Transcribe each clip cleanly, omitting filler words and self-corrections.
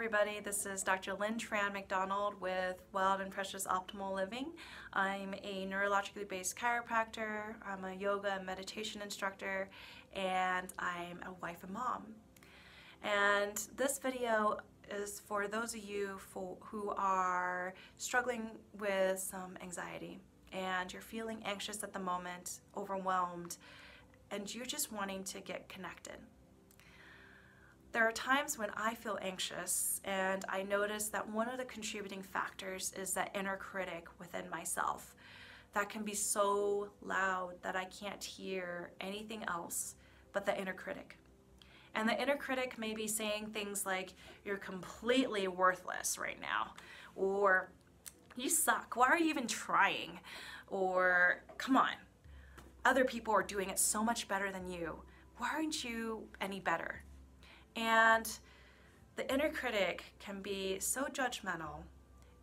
everybody, this is Dr. Lynn Tran McDonald with Wild and Precious Optimal Living. I'm a neurologically based chiropractor, I'm a yoga and meditation instructor, and I'm a wife and mom. And this video is for those of you who are struggling with some anxiety and you're feeling anxious at the moment, overwhelmed, and you're just wanting to get connected. There are times when I feel anxious and I notice that one of the contributing factors is that inner critic within myself that can be so loud that I can't hear anything else but the inner critic. And the inner critic may be saying things like, you're completely worthless right now, or you suck, why are you even trying? Or come on, other people are doing it so much better than you, why aren't you any better? And the inner critic can be so judgmental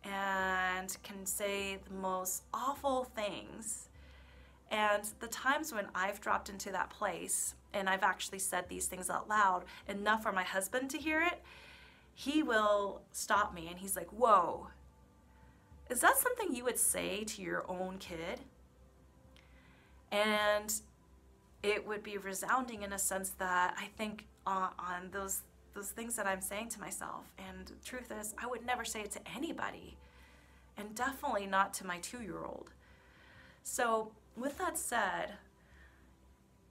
and can say the most awful things. And the times when I've dropped into that place and I've actually said these things out loud enough for my husband to hear it, he will stop me and he's like, whoa, is that something you would say to your own kid? And it would be resounding in a sense that I think on those things that I'm saying to myself. And the truth is, I would never say it to anybody, and definitely not to my 2-year-old. So with that said,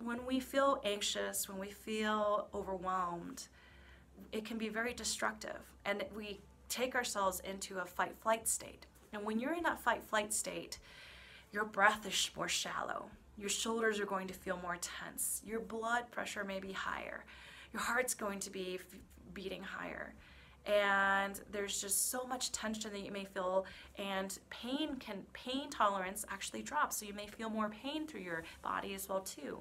when we feel anxious, when we feel overwhelmed, it can be very destructive, and we take ourselves into a fight-flight state. And when you're in that fight-flight state, your breath is more shallow. Your shoulders are going to feel more tense. Your blood pressure may be higher. Your heart's going to be beating higher. And there's just so much tension that you may feel, and pain tolerance actually drops. So you may feel more pain through your body as well too.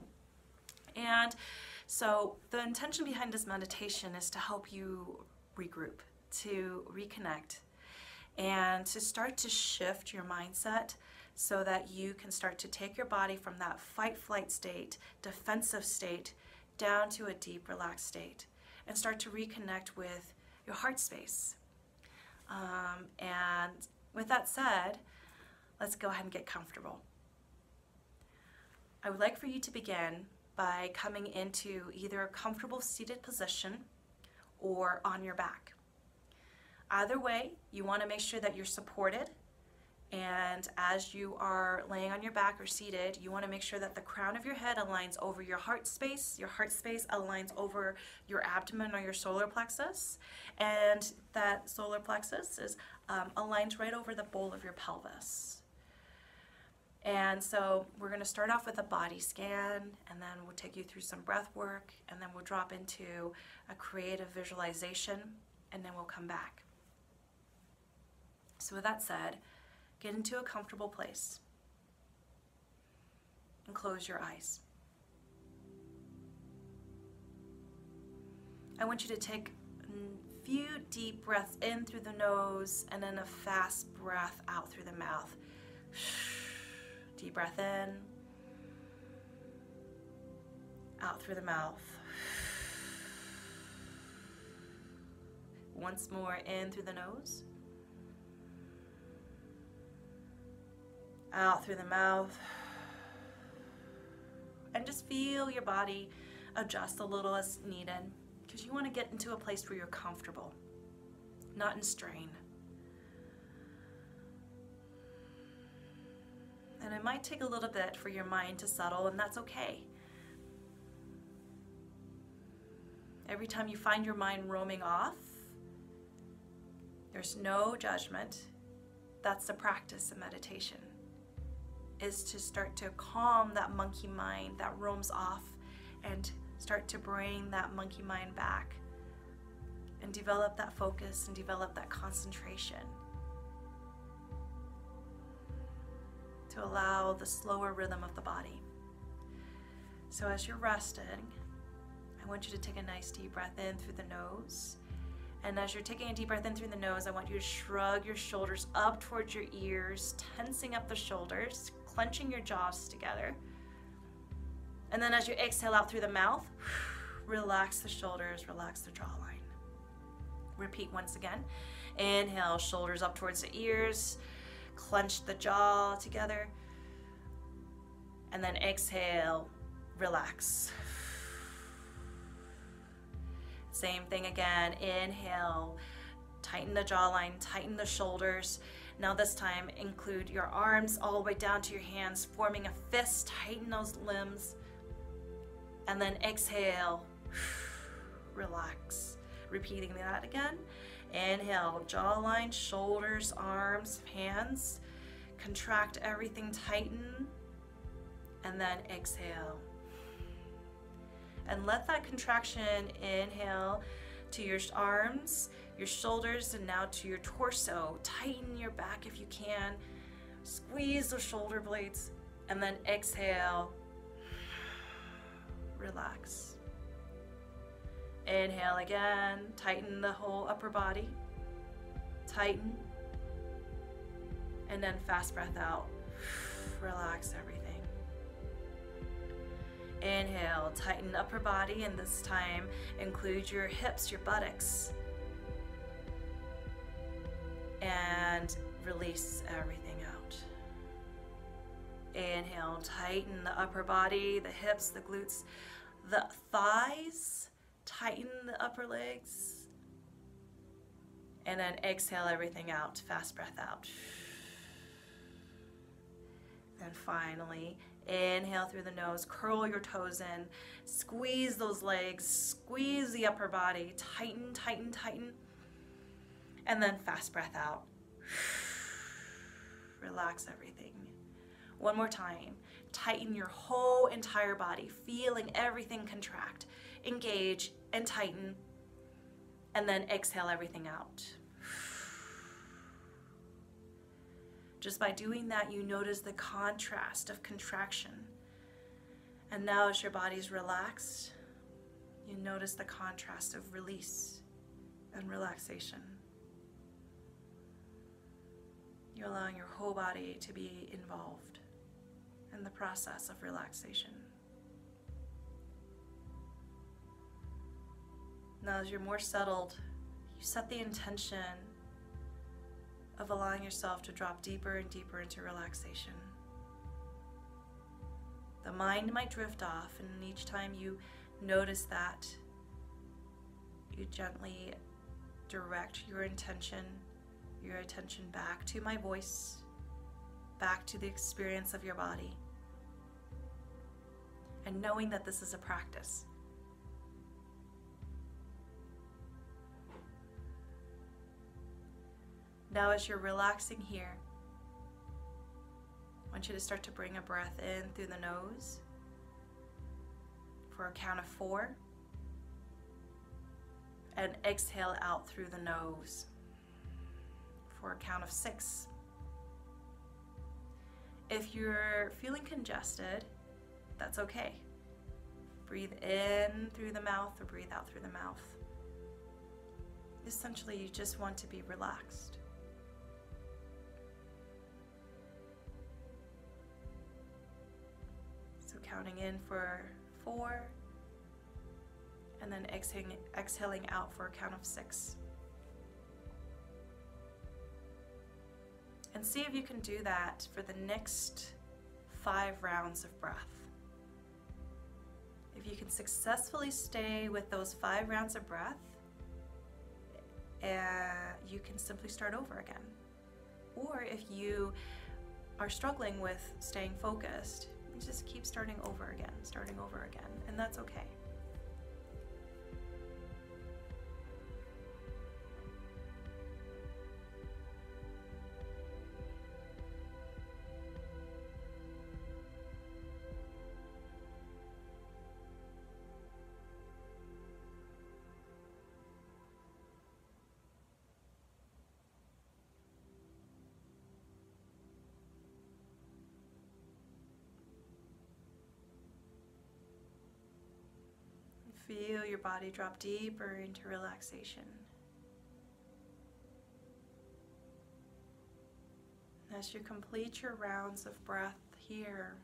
And so the intention behind this meditation is to help you regroup, to reconnect, and to start to shift your mindset so that you can start to take your body from that fight-flight state, defensive state, down to a deep, relaxed state, and start to reconnect with your heart space. And with that said, let's go ahead and get comfortable. I would like for you to begin by coming into either a comfortable seated position or on your back. Either way, you want to make sure that you're supported, and as you are laying on your back or seated, you want to make sure that the crown of your head aligns over your heart space aligns over your abdomen or your solar plexus, and that solar plexus is aligns right over the bowl of your pelvis. And so we're going to start off with a body scan, and then we'll take you through some breath work, and then we'll drop into a creative visualization, and then we'll come back. So with that said, get into a comfortable place and close your eyes. I want you to take a few deep breaths in through the nose and then a fast breath out through the mouth. Deep breath in, out through the mouth. Once more, in through the nose, out through the mouth, and just feel your body adjust a little as needed, because you want to get into a place where you're comfortable, not in strain. And it might take a little bit for your mind to settle, and that's okay. Every time you find your mind roaming off, there's no judgment. That's the practice of meditation, is to start to calm that monkey mind that roams off and start to bring that monkey mind back and develop that focus and develop that concentration to allow the slower rhythm of the body. So as you're resting, I want you to take a nice deep breath in through the nose. And as you're taking a deep breath in through the nose, I want you to shrug your shoulders up towards your ears, tensing up the shoulders, clenching your jaws together. And then as you exhale out through the mouth, relax the shoulders, relax the jawline. Repeat once again. Inhale, shoulders up towards the ears, clench the jaw together, and then exhale, relax. Same thing again. Inhale, tighten the jawline, tighten the shoulders. Now this time include your arms all the way down to your hands, forming a fist, tighten those limbs. And then exhale, relax. Repeating that again. Inhale, jawline, shoulders, arms, hands. Contract everything, tighten. And then exhale. And let that contraction inhale to your arms, your shoulders, and now to your torso. Tighten your back if you can. Squeeze the shoulder blades. And then exhale. Relax. Inhale again. Tighten the whole upper body. Tighten. And then fast breath out. Relax everything. Inhale, tighten upper body, and this time include your hips, your buttocks. And release everything out. Inhale, tighten the upper body, the hips, the glutes, the thighs. Tighten the upper legs. And then exhale everything out, fast breath out. And finally, inhale through the nose, curl your toes in, squeeze those legs, squeeze the upper body, tighten, tighten, tighten, and then fast breath out. Relax everything. One more time, tighten your whole entire body, feeling everything contract, engage and tighten, and then exhale everything out. Just by doing that, you notice the contrast of contraction. And now as your body's relaxed, you notice the contrast of release and relaxation. You're allowing your whole body to be involved in the process of relaxation. Now as you're more settled, you set the intention of allowing yourself to drop deeper and deeper into relaxation. The mind might drift off, and each time you notice that, you gently direct your attention back to my voice, back to the experience of your body, and knowing that this is a practice. Now as you're relaxing here, I want you to start to bring a breath in through the nose for a count of 4, and exhale out through the nose for a count of 6. If you're feeling congested, that's okay. Breathe in through the mouth or breathe out through the mouth. Essentially, you just want to be relaxed. Counting in for 4, and then exhaling out for a count of 6. And see if you can do that for the next 5 rounds of breath. If you can successfully stay with those 5 rounds of breath, you can simply start over again. Or if you are struggling with staying focused, just keep starting over again, and that's okay. Feel your body drop deeper into relaxation. As you complete your rounds of breath here,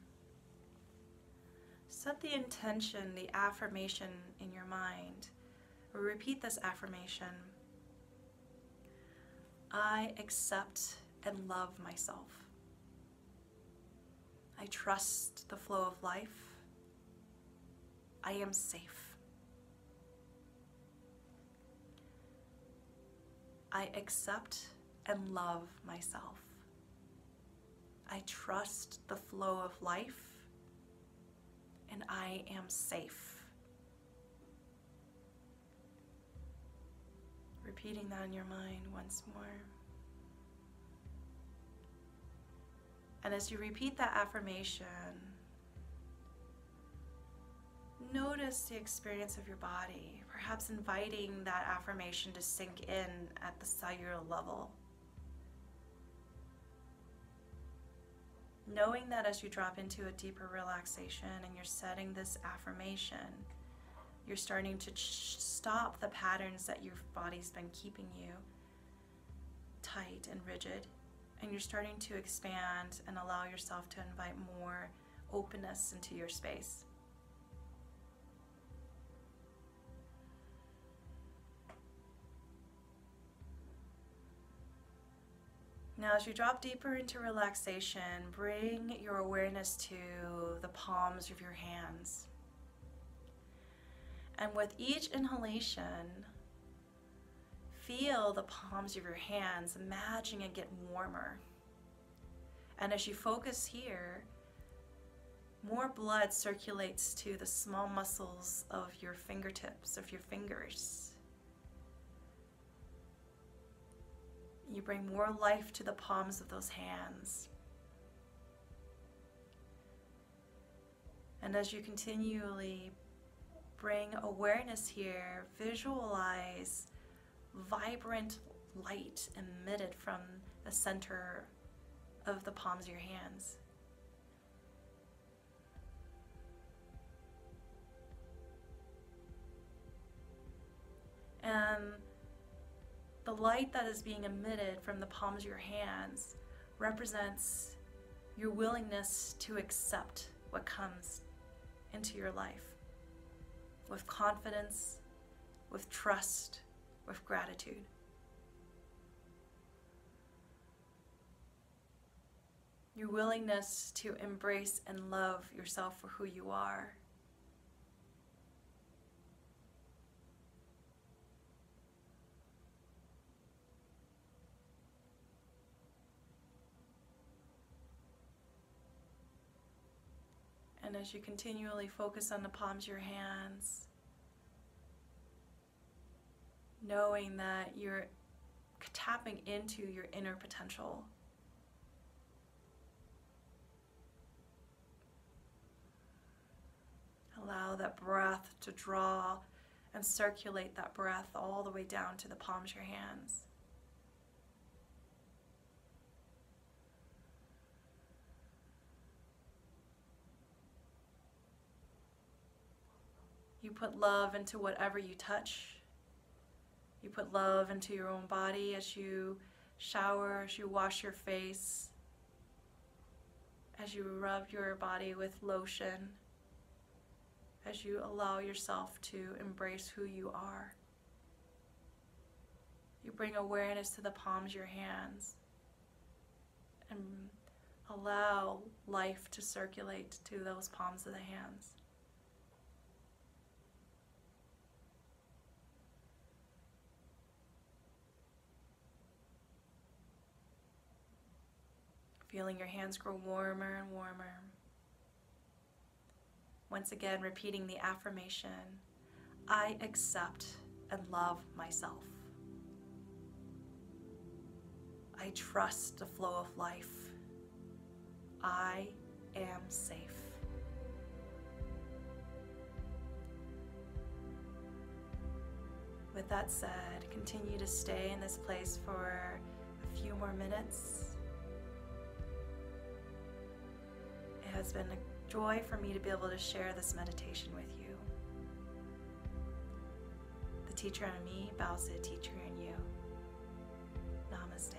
set the intention, the affirmation in your mind, or repeat this affirmation I accept and love myself. I trust the flow of life. I am safe. I accept and love myself. I trust the flow of life, and I am safe. Repeating that in your mind once more. And as you repeat that affirmation, notice the experience of your body, perhaps inviting that affirmation to sink in at the cellular level. Knowing that as you drop into a deeper relaxation and you're setting this affirmation, you're starting to stop the patterns that your body's been keeping you tight and rigid, and you're starting to expand and allow yourself to invite more openness into your space. Now, as you drop deeper into relaxation, bring your awareness to the palms of your hands. And with each inhalation, feel the palms of your hands, imagining it get warmer. And as you focus here, more blood circulates to the small muscles of your fingertips, of your fingers. You bring more life to the palms of those hands. And as you continually bring awareness here, visualize vibrant light emitted from the center of the palms of your hands. And the light that is being emitted from the palms of your hands represents your willingness to accept what comes into your life with confidence, with trust, with gratitude. Your willingness to embrace and love yourself for who you are. And as you continually focus on the palms of your hands, knowing that you're tapping into your inner potential. Allow that breath to draw and circulate that breath all the way down to the palms of your hands. You put love into whatever you touch. You put love into your own body as you shower, as you wash your face, as you rub your body with lotion, as you allow yourself to embrace who you are. You bring awareness to the palms of your hands and allow life to circulate to those palms of the hands. Feeling your hands grow warmer and warmer. Once again, repeating the affirmation, I accept and love myself. I trust the flow of life. I am safe. With that said, continue to stay in this place for a few more minutes. It has been a joy for me to be able to share this meditation with you. The teacher in me bows to the teacher in you. Namaste.